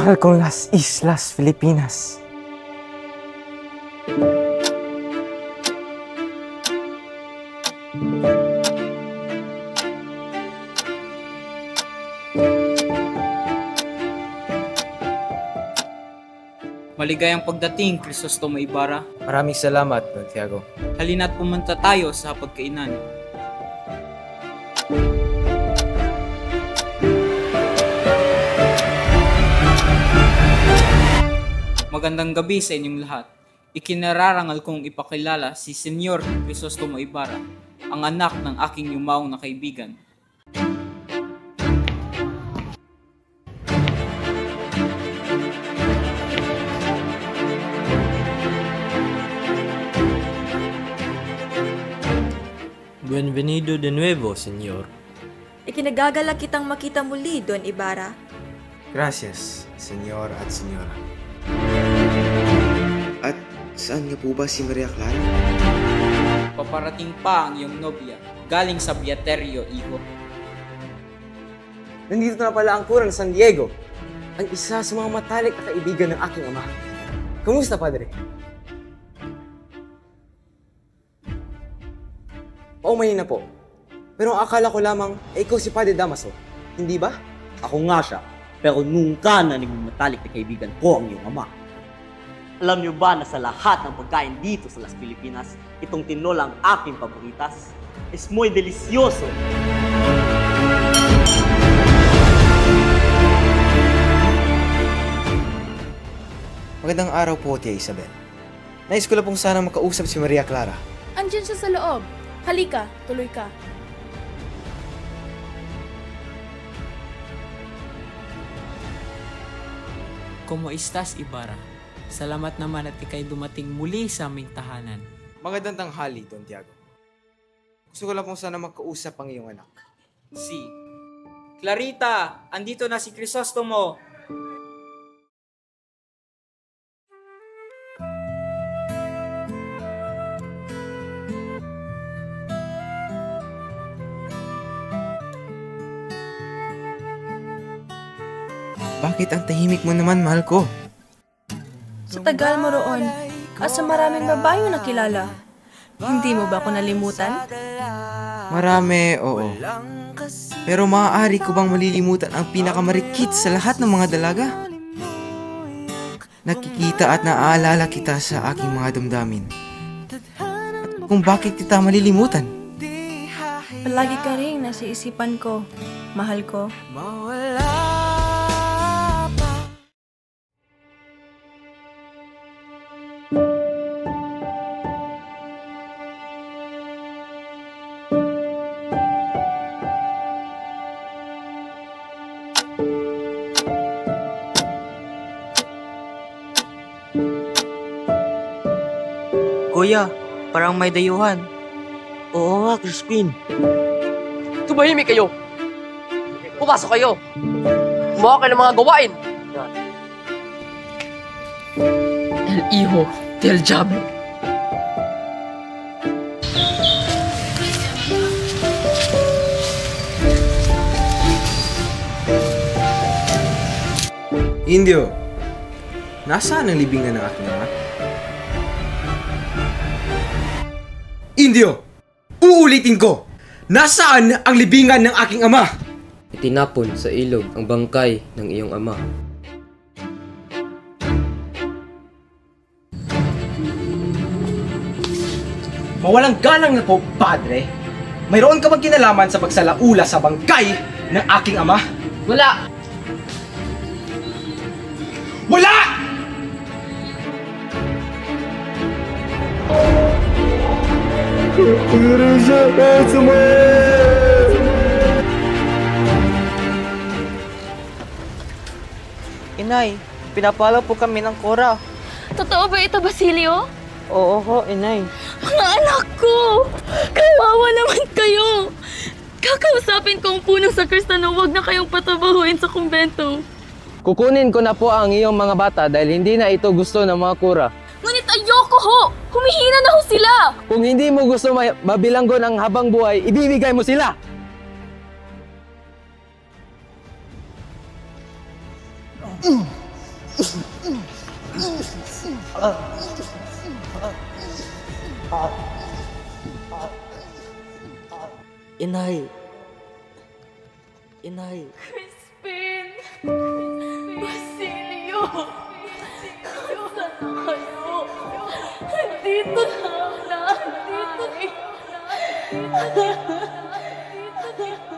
mahal kong Las Islas Filipinas. Maligayang pagdating, Crisostomo Ibarra. Maraming salamat, Don Tiago. Halina't pumunta tayo sa hapagkainan. Magandang gabi sa inyong lahat. Ikinararangal kong ipakilala si Senyor Crisostomo Ibarra, ang anak ng aking yumaong na kaibigan. Bienvenido de nuevo, Senyor. Ikinagagalak kitang makita muli, Don Ibarra. Gracias, Senyor at Senyora. At saan nga po ba si Maria Clara? Paparating pa ang iyong nobya, galing sa Beaterio, iho. Nandito na pala ang kura ng San Diego, ang isa sa mga matalik na kaibigan ng aking ama. Kumusta, Padre? Oo, mahina po. Pero ang akala ko lamang, ikaw si Padre Damaso. Hindi ba? Ako nga siya, pero nunca na naging matalik na kaibigan ko ang iyong ama. Alam niyo ba na sa lahat ng pagkain dito sa Las Filipinas, itong tinola ang aking paboritas? Es muy delicioso! Magandang araw po, Tia Isabel. Nais ko lang pong sana makausap si Maria Clara. Andiyan siya sa loob. Halika, tuloy ka. Como estas, Ibarra? Salamat naman at ikay dumating muli sa aming tahanan. Magandang tanghali, Don Tiago. Gusto ko lang pong sana makausap ang iyong anak. Si Clarita, andito na si Crisostomo. Bakit ang tahimik mo naman, mahal ko? Sa tagal mo roon, asa maraming babae na nakilala. Hindi mo ba ako nalimutan? Marami, oo. Pero maaari ko bang malilimutan ang pinakamarikit sa lahat ng mga dalaga? Nakikita at naaalala kita sa aking mga damdamin. At kung bakit kita malilimutan? Palagi ka rin nasa isipan ko, mahal ko. Kuya, parang may dayuhan. Oo nga, Crispin. Tumahimik kayo! Pumasok kayo! Gumawa kayo ng mga gawain! El hijo del diablo. Indio, nasaan ang libingan ng aking ama? Indio! Uulitin ko! Nasaan ang libingan ng aking ama? Itinapon sa ilog ang bangkay ng iyong ama. Mawalang galang na po, Padre. Mayroon ka bang kinalaman sa pagsalaula sa bangkay ng aking ama? Wala! Wala! Inay, pinapala po kami ng Cora. Totoo ba ito, Basilio? Oo ho, inay. Mga anak ko! Kawawa naman kayo! Kakausapin ko ang punong sa Krista na huwag na kayong patabahuin sa kumbento. Kukunin ko na po ang iyong mga bata dahil hindi na ito gusto ng mga kura. Ngunit ayoko ho! Humihina na ho sila! Kung hindi mo gusto mabilanggo ng habang buhay, ibibigay mo sila! Inay. Inay. Crispin! Basilio! Nasaan na kayo? Dito na ang nanay! Dito na!